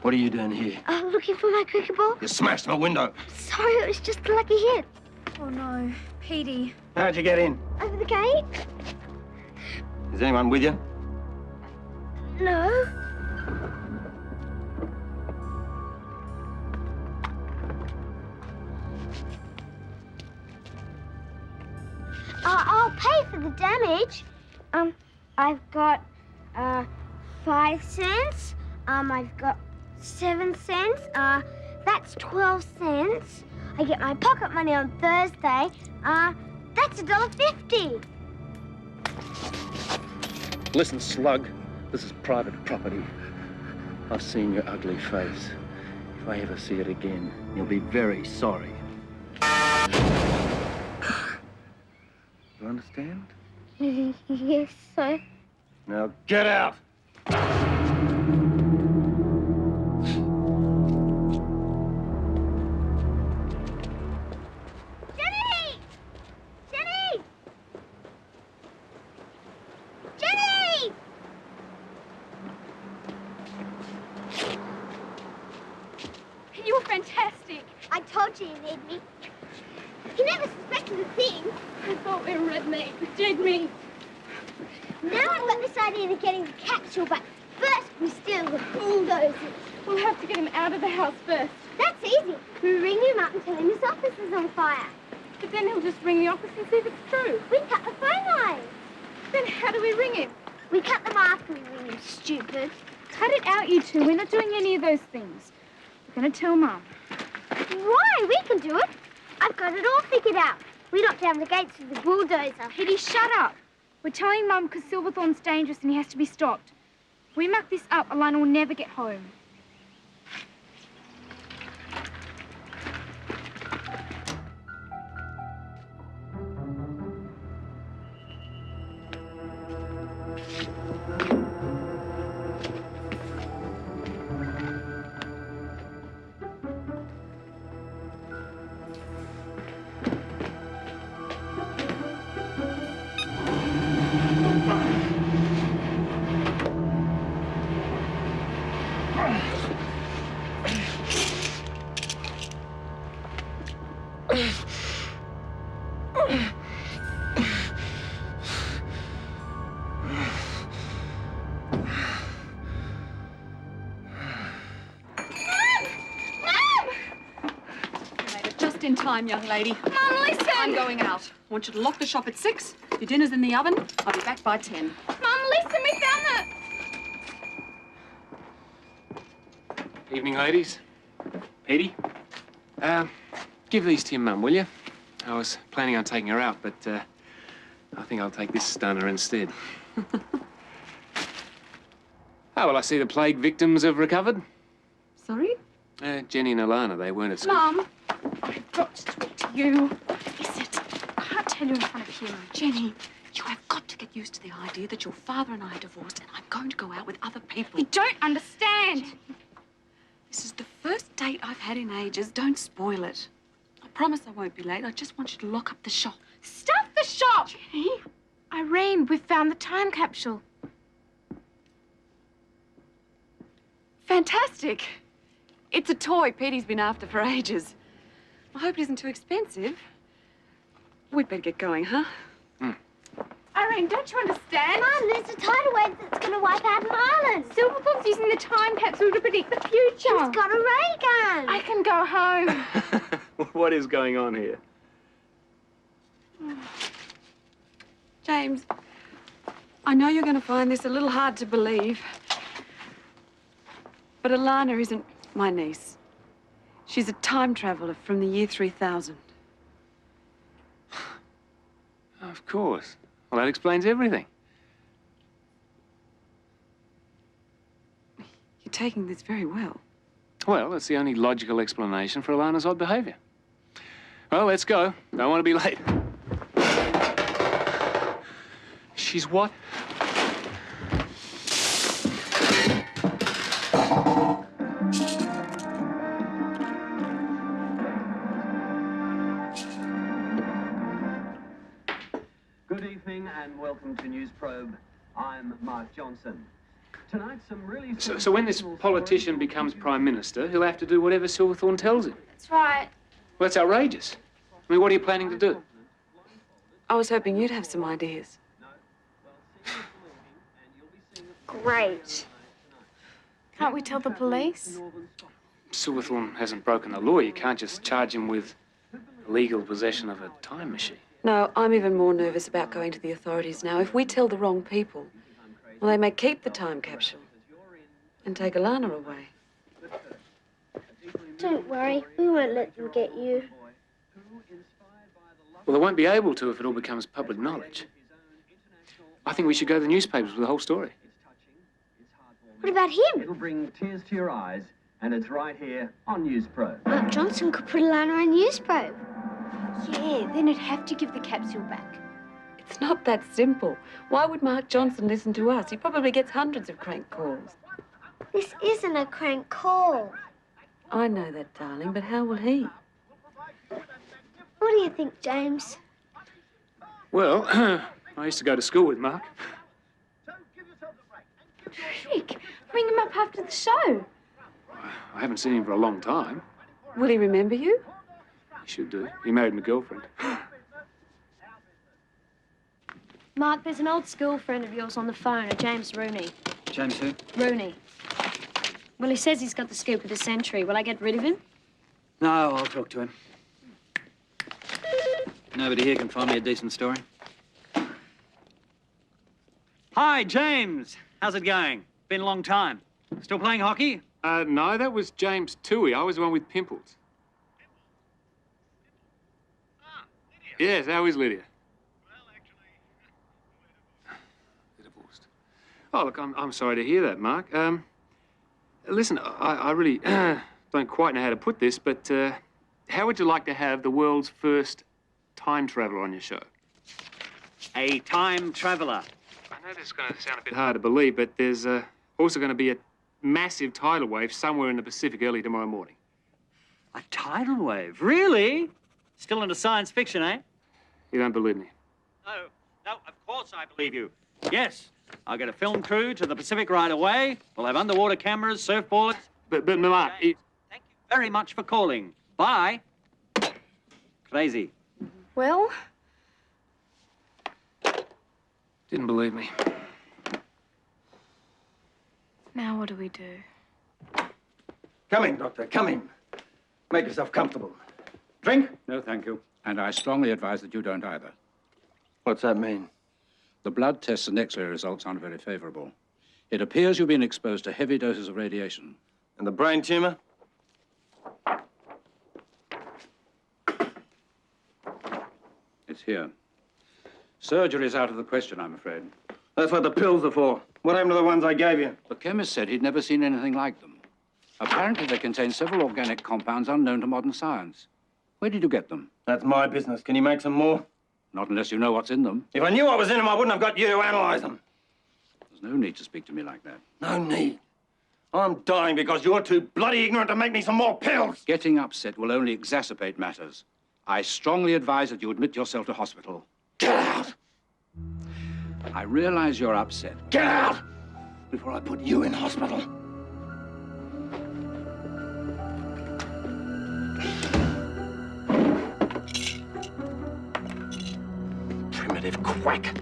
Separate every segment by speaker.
Speaker 1: What are you doing here?
Speaker 2: Looking for my cricket ball.
Speaker 1: You smashed my window.
Speaker 2: Sorry, it was just a lucky hit.
Speaker 3: Oh, no. Petey.
Speaker 1: How'd you get in?
Speaker 2: Over the gate?
Speaker 1: Is anyone with you?
Speaker 2: No. I'll pay for the damage. I've got 5 cents. I've got 7 cents. That's 12 cents. I get my pocket money on Thursday. That's $1.50.
Speaker 1: Listen, slug. This is private property. I've seen your ugly face. If I ever see it again, you'll be very sorry. You understand?
Speaker 2: Yes, sir.
Speaker 1: Now get out!
Speaker 2: Jenny! Jenny! Jenny!
Speaker 3: You were fantastic.
Speaker 2: I told you you need me. You never suspected a thing.
Speaker 3: I thought we were red meat, dead meat.
Speaker 2: Now I've got this idea of getting the capsule, but first we steal the bulldozers.
Speaker 3: We'll have to get him out of the house first.
Speaker 2: That's easy. We ring him up and tell him his office is on fire.
Speaker 3: But then he'll just ring the office and see if it's true.
Speaker 2: We cut the phone lines.
Speaker 3: Then how do we ring him?
Speaker 2: We cut them after we ring him, stupid.
Speaker 3: Cut it out, you two. We're not doing any of those things. We're going to tell Mum.
Speaker 2: Why? We can do it. I've got it all figured out. We knocked down the gates with the bulldozer.
Speaker 3: Petey, shut up. We're telling Mum because Silverthorn's dangerous and he has to be stopped. If we muck this up, Alana will never get home.
Speaker 4: In time, young lady.
Speaker 3: Mum, listen!
Speaker 4: I'm going out. I want you to lock the shop at 6. Your dinner's in the oven. I'll be back by 10.
Speaker 3: Mum, listen, we found it!
Speaker 5: Evening, ladies. Petey, give these to your mum, will you? I was planning on taking her out, but I think I'll take this stunner instead. Oh, well, I see the plague victims have recovered.
Speaker 4: Sorry?
Speaker 5: Jenny and Alana, they weren't at school.
Speaker 3: Mum, I've got to talk to you. What is it? I can't tell you in front of him.
Speaker 4: Jenny, you have got to get used to the idea that your father and I are divorced and I'm going to go out with other people.
Speaker 3: You don't understand.
Speaker 4: This is the first date I've had in ages. Don't spoil it. I promise I won't be late. I just want you to lock up the shop.
Speaker 3: Stuff the shop!
Speaker 4: Jenny?
Speaker 3: Irene, we've found the time capsule.
Speaker 4: Fantastic. It's a toy Petey's been after for ages. I hope it isn't too expensive. We'd better get going, huh?
Speaker 3: Irene, don't you understand?
Speaker 2: Mum, there's a tidal wave that's going to wipe out an island.
Speaker 3: Silverthorn's using the time capsule to predict the future.
Speaker 2: He's got a ray gun.
Speaker 3: I can go home.
Speaker 5: What is going on here?
Speaker 4: James, I know you're going to find this a little hard to believe, but Alana isn't my niece. She's a time traveler from the year 3000.
Speaker 5: Of course. Well, that explains everything.
Speaker 4: You're taking this very well.
Speaker 5: Well, that's the only logical explanation for Alana's odd behavior. Well, let's go. Don't want to be late. She's what?
Speaker 6: Good evening and welcome to Newsprobe. I'm Mark Johnson.
Speaker 1: Tonight, some really...
Speaker 5: So when this politician becomes Prime Minister, he'll have to do whatever Silverthorn tells him.
Speaker 3: That's right.
Speaker 5: Well, that's outrageous. I mean, what are you planning to do?
Speaker 4: I was hoping you'd have some ideas.
Speaker 3: Great. Can't we tell the police?
Speaker 5: Silverthorn hasn't broken the law. You can't just charge him with illegal possession of a time machine.
Speaker 4: No, I'm even more nervous about going to the authorities now. If we tell the wrong people, well, they may keep the time capsule and take Alana away.
Speaker 2: Don't worry, we won't let them get you.
Speaker 5: Well, they won't be able to if it all becomes public knowledge. I think we should go to the newspapers with the whole story.
Speaker 2: What about him?
Speaker 1: It'll bring tears to your eyes, and it's right here on Newsprobe.
Speaker 2: Mark Johnson could put Alana in Newsprobe.
Speaker 3: Yeah, then it'd have to give the capsule back.
Speaker 4: It's not that simple. Why would Mark Johnson listen to us? He probably gets hundreds of crank calls.
Speaker 2: This isn't a crank call.
Speaker 4: I know that, darling, but how will he?
Speaker 2: What do you think, James?
Speaker 5: Well, I used to go to school with Mark.
Speaker 3: Rick, bring him up after the show.
Speaker 5: I haven't seen him for a long time.
Speaker 4: Will he remember you?
Speaker 5: He should do. He married my girlfriend.
Speaker 6: Mark, there's an old school friend of yours on the phone, a James Rooney.
Speaker 1: James who?
Speaker 6: Rooney. Well, he says he's got the scoop of the century. Will I get rid of him?
Speaker 1: No, I'll talk to him. Nobody here can find me a decent story. Hi, James. How's it going? Been a long time. Still playing hockey?
Speaker 5: No, that was James Toohey. I was the one with pimples. Yes, how is Lydia? They're divorced. Oh, look, I'm sorry to hear that, Mark. Listen, I really don't quite know how to put this, but how would you like to have the world's first time traveler on your show?
Speaker 1: A time traveler.
Speaker 5: I know this is going to sound a bit hard to believe, but there's also going to be a massive tidal wave somewhere in the Pacific early tomorrow morning.
Speaker 1: A tidal wave? Really? Still into science fiction, eh?
Speaker 5: You don't believe me?
Speaker 1: No, of course I believe you. Yes, I'll get a film crew to the Pacific right away. We'll have underwater cameras, surfboards.
Speaker 5: But Mark,
Speaker 1: Thank you very much for calling. Bye. Crazy.
Speaker 3: Well,
Speaker 5: didn't believe me.
Speaker 3: now what do we do?
Speaker 7: Come in, Doctor, come in. Make yourself comfortable. Drink?
Speaker 8: No, thank you. And I strongly advise that you don't either.
Speaker 7: What's that mean?
Speaker 8: The blood tests and X-ray results aren't very favorable. It appears you've been exposed to heavy doses of radiation.
Speaker 7: And the brain tumor?
Speaker 8: It's here. Surgery's out of the question, I'm afraid.
Speaker 7: That's what the pills are for. What happened to the ones I gave you?
Speaker 8: The chemist said he'd never seen anything like them. Apparently they contain several organic compounds unknown to modern science. Where did you get them?
Speaker 7: That's my business. Can you make some more?
Speaker 8: Not unless you know what's in them.
Speaker 7: If I knew what was in them, I wouldn't have got you to analyze them.
Speaker 8: There's no need to speak to me like that.
Speaker 7: No need. I'm dying because you're too bloody ignorant to make me some more pills.
Speaker 8: Getting upset will only exacerbate matters. I strongly advise that you admit yourself to hospital.
Speaker 7: Get out!
Speaker 8: I realize you're upset.
Speaker 7: Get out! Before I put you in hospital. Primitive quack.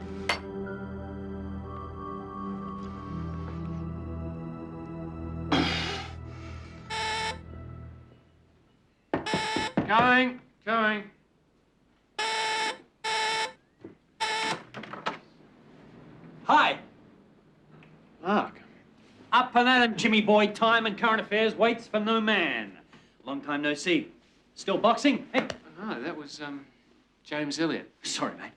Speaker 5: Going.
Speaker 1: Hi.
Speaker 5: Mark.
Speaker 1: Up and at 'em, Jimmy boy. Time and current affairs waits for no man. Long time no see. Still boxing? Hey.
Speaker 5: No, that was, James Elliott.
Speaker 1: Sorry, mate.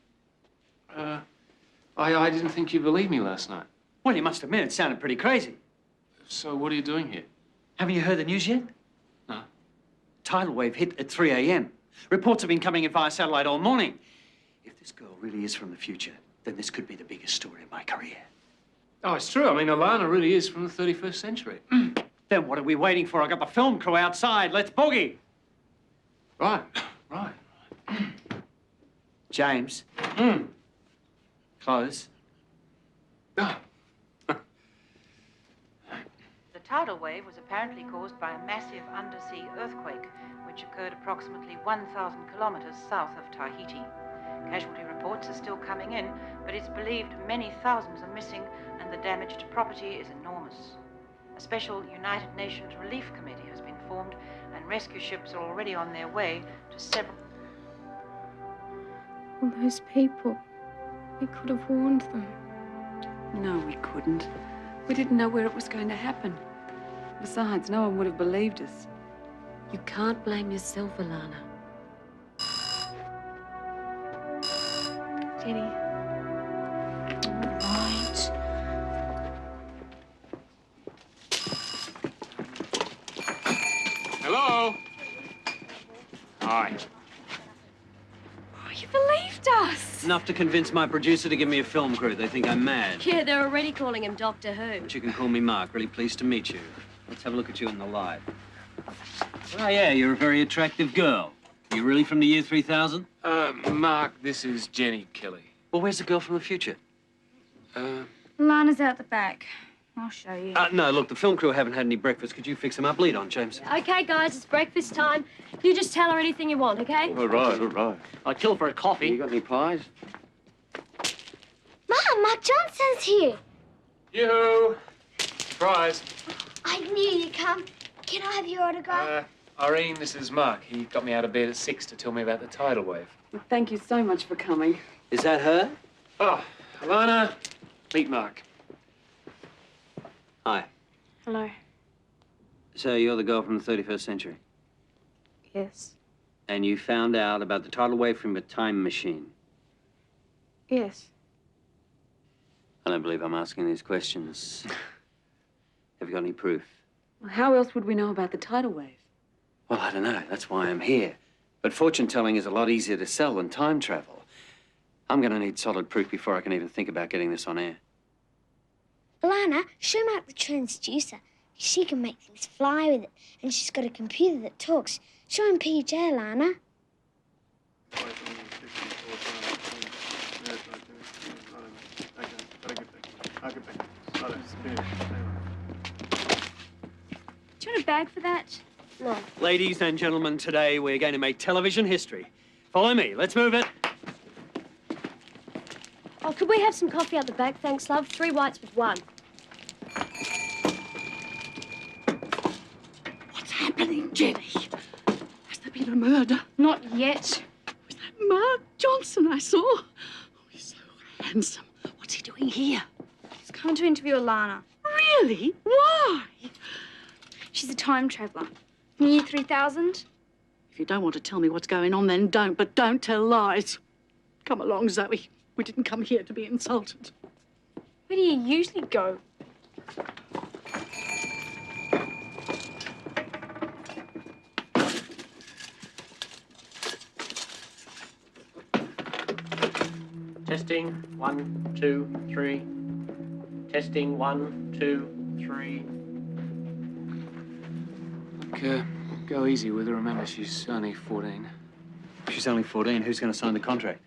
Speaker 5: I didn't think you believed me last night.
Speaker 1: Well, you must admit it sounded pretty crazy.
Speaker 5: So what are you doing here?
Speaker 1: Haven't you heard the news yet?
Speaker 5: No.
Speaker 1: Tidal wave hit at 3 a.m. Reports have been coming in via satellite all morning. If this girl really is from the future, then this could be the biggest story of my career.
Speaker 5: Oh, it's true. I mean, Alana really is from the 31st century.
Speaker 1: Then what are we waiting for? I got the film crew outside. Let's boogie.
Speaker 5: Right.
Speaker 1: James. Close.
Speaker 5: Oh.
Speaker 9: tidal wave was apparently caused by a massive undersea earthquake, which occurred approximately 1,000 kilometers south of Tahiti. Casualty reports are still coming in, but it's believed many thousands are missing and the damage to property is enormous. A special United Nations Relief Committee has been formed and rescue ships are already on their way to several...
Speaker 3: All those people. We could have warned them.
Speaker 4: No, we couldn't. We didn't know where it was going to happen. Besides, no one would have believed us. You can't blame yourself, Alana.
Speaker 3: Jenny. All right.
Speaker 5: Hello? Hi.
Speaker 3: Oh, you believed us.
Speaker 10: Enough to convince my producer to give me a film crew. They think I'm mad.
Speaker 6: Yeah, they're already calling him Doctor Who.
Speaker 10: But you can call me Mark. Really pleased to meet you. Let's have a look at you in the light. Oh, yeah, you're a very attractive girl. You really from the year 3000?
Speaker 5: Mark, this is Jenny Kelly.
Speaker 10: Well, where's the girl from the future?
Speaker 3: Lana's out the back. I'll show you.
Speaker 10: No, look, the film crew haven't had any breakfast. Could you fix them up? Lead on, James.
Speaker 6: Okay, guys, it's breakfast time. You just tell her anything you want, okay?
Speaker 7: All right, all right.
Speaker 1: I'd kill for a coffee.
Speaker 7: You got any pies?
Speaker 2: Mum, Mark Johnson's here.
Speaker 5: Yoo-hoo! Surprise.
Speaker 2: I knew you'd come. Can I have your autograph?
Speaker 5: Irene, this is Mark. He got me out of bed at 6 to tell me about the tidal wave.
Speaker 4: Well, thank you so much for coming.
Speaker 10: Is that her?
Speaker 5: Oh, Alana, meet Mark.
Speaker 10: Hi.
Speaker 3: Hello.
Speaker 10: So you're the girl from the 31st century?
Speaker 3: Yes.
Speaker 10: And you found out about the tidal wave from a time machine?
Speaker 3: Yes.
Speaker 10: I don't believe I'm asking these questions. Have you got any proof?
Speaker 4: Well, how else would we know about the tidal wave?
Speaker 10: Well, I don't know. That's why I'm here. But fortune-telling is a lot easier to sell than time travel. I'm going to need solid proof before I can even think about getting this on air.
Speaker 2: Alana, show Mark the transducer. She can make things fly with it, and she's got a computer that talks. Show him PJ, Alana.
Speaker 3: Do you want a bag for that?
Speaker 2: No.
Speaker 10: Ladies and gentlemen, today we're going to make television history. Follow me. Let's move it.
Speaker 6: Oh, could we have some coffee out the back, thanks, love? 3 whites with 1.
Speaker 11: What's happening, Jenny? Has there been a murder?
Speaker 3: Not yet.
Speaker 11: Was that Mark Johnson I saw? Oh, he's so handsome. What's he doing here?
Speaker 3: He's come to interview Alana.
Speaker 11: Really? Why?
Speaker 3: She's a time traveller. From the year 3000.
Speaker 11: If you don't want to tell me what's going on, then don't, but don't tell lies. Come along, Zoe. We didn't come here to be insulted.
Speaker 3: Where do you usually go?
Speaker 1: Testing, 1, 2, 3. Testing, 1, 2, 3.
Speaker 5: Look, go easy with her. Remember, she's only 14.
Speaker 10: She's only 14. Who's going to sign the contract?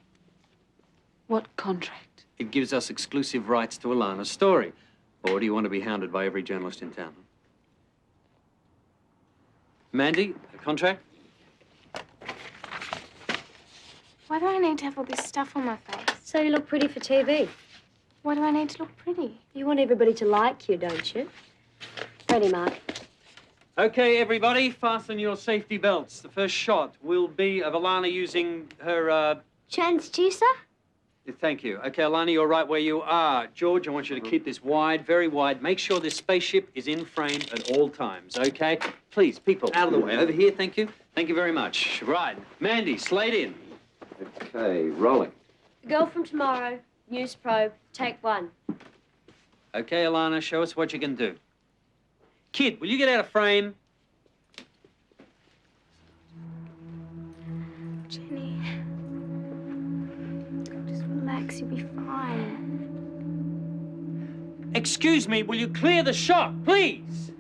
Speaker 4: What contract?
Speaker 10: It gives us exclusive rights to Alana's story. Or do you want to be hounded by every journalist in town? Mandy, a contract?
Speaker 3: Why do I need to have all this stuff on my face?
Speaker 6: So you look pretty for TV.
Speaker 3: Why do I need to look pretty?
Speaker 6: You want everybody to like you, don't you? Ready, Mark?
Speaker 10: Okay, everybody, fasten your safety belts. The first shot will be of Alana using her,
Speaker 2: Transducer?
Speaker 10: Thank you. Okay, Alana, you're right where you are. George, I want you to keep this wide, very wide. Make sure this spaceship is in frame at all times, okay? Please, people, out of the way. Over here, thank you. Thank you very much. Right. Mandy, slate in.
Speaker 7: Okay, rolling.
Speaker 6: The Girl from Tomorrow, Newsprobe, take 1.
Speaker 10: Okay, Alana, show us what you can do. Kid, will you get out of frame?
Speaker 3: Jenny. Just relax, you'll be fine.
Speaker 10: Excuse me, will you clear the shot, please?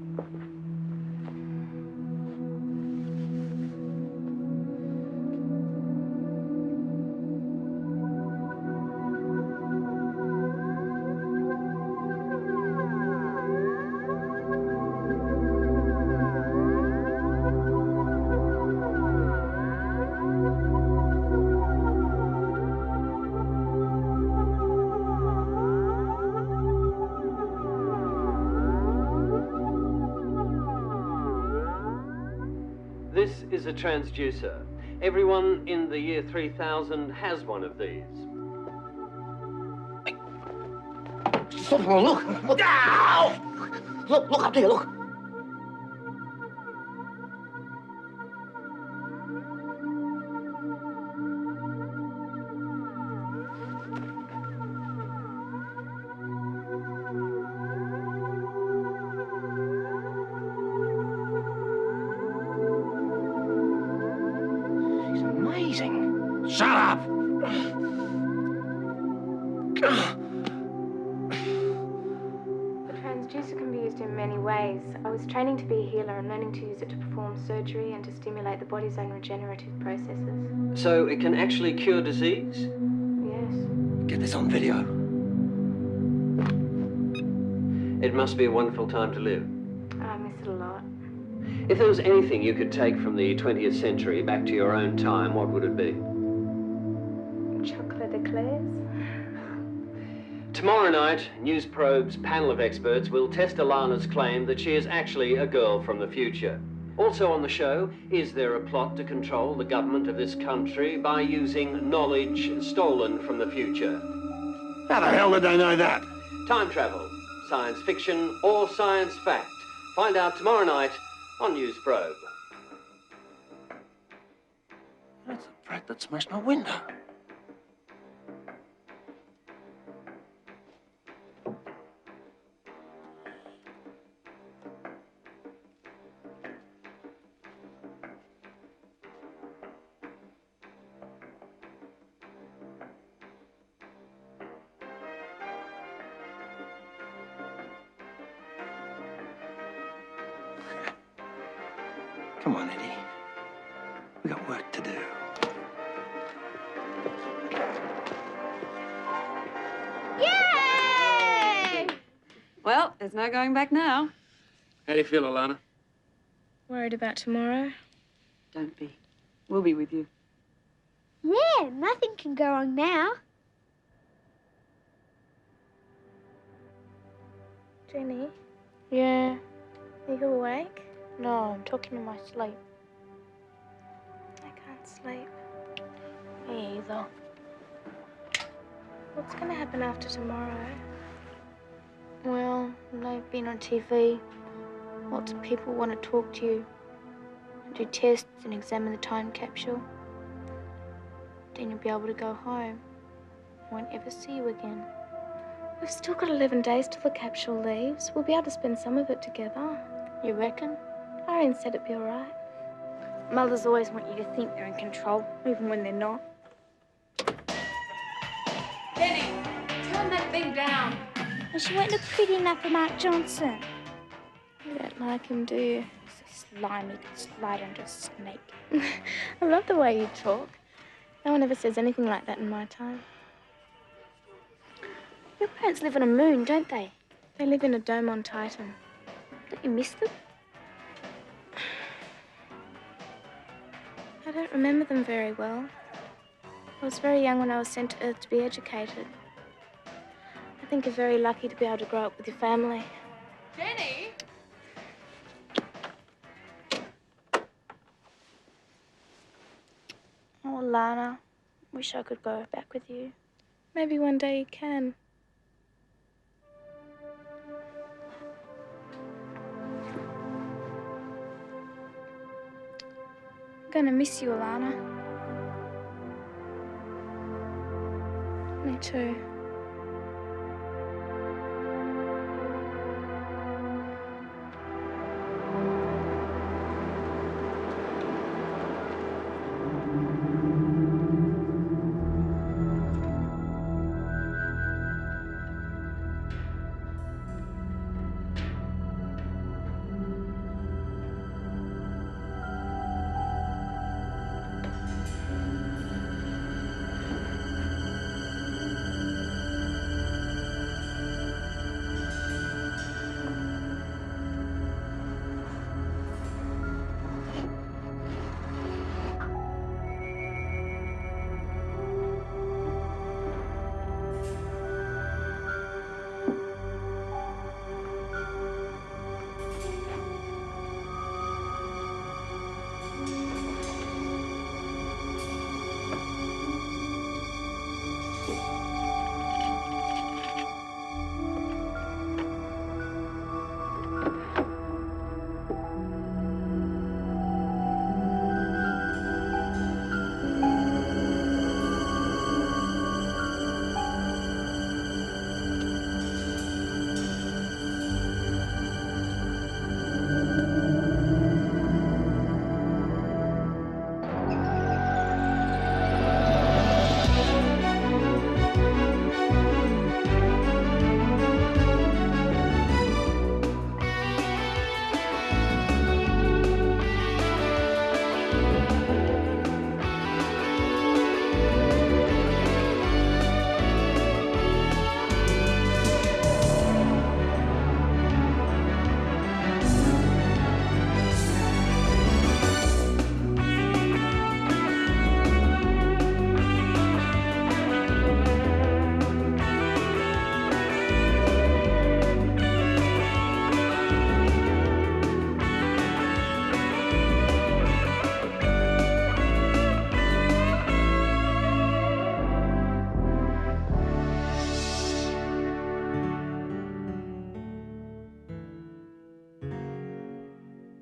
Speaker 10: This is a transducer. Everyone in the year 3000 has one of these.
Speaker 7: Silverthorn, look! Look! Ow! Look up there, look! He's amazing. Shut up!
Speaker 3: The transducer can be used in many ways. I was training to be a healer and learning to use it to perform surgery and to stimulate the body's own regenerative processes.
Speaker 10: So it can actually cure disease?
Speaker 3: Yes.
Speaker 7: Get this on video.
Speaker 10: It must be a wonderful time to live.
Speaker 3: I miss it a lot.
Speaker 10: If there was anything you could take from the 20th century back to your own time, what would it be?
Speaker 3: Chocolate eclairs?
Speaker 10: Tomorrow night, Newsprobe's panel of experts will test Alana's claim that she is actually a girl from the future. Also on the show, is there a plot to control the government of this country by using knowledge stolen from the future?
Speaker 7: How the hell did they know that?
Speaker 10: Time travel, science fiction, or science fact? Find out tomorrow night on Newsprobe.
Speaker 7: That's the brat that smashed my window. Come on, Eddie. We got work to do.
Speaker 6: Yay!
Speaker 4: Well, there's no going back now.
Speaker 5: How do you feel, Alana?
Speaker 3: Worried about tomorrow?
Speaker 4: Don't be. We'll be with you.
Speaker 2: Yeah, nothing can go wrong now.
Speaker 3: Jenny? Yeah? Are you awake? No, I'm talking in my sleep. I can't sleep. Me either. What's going to happen after tomorrow? Well, they've been on TV. Lots of people want to talk to you. Do tests and examine the time capsule. Then you'll be able to go home. I won't ever see you again. We've still got 11 days till the capsule leaves. We'll be able to spend some of it together. You reckon? Irene said it'd be all right. Mothers always want you to think they're in control, even when they're not.
Speaker 6: Jenny, turn that thing down.
Speaker 2: And she won't look pretty enough for Mark Johnson.
Speaker 3: You don't like him, do you? So slimy, could slide under a snake. I love the way you talk. No one ever says anything like that in my time. Your parents live on a moon, don't they? They live in a dome on Titan. Don't you miss them? I don't remember them very well. I was very young when I was sent to Earth to be educated. I think you're very lucky to be able to grow up with your family.
Speaker 6: Jenny?
Speaker 3: Oh, Alana, wish I could go back with you. Maybe one day you can. I'm gonna miss you, Alana. Me too.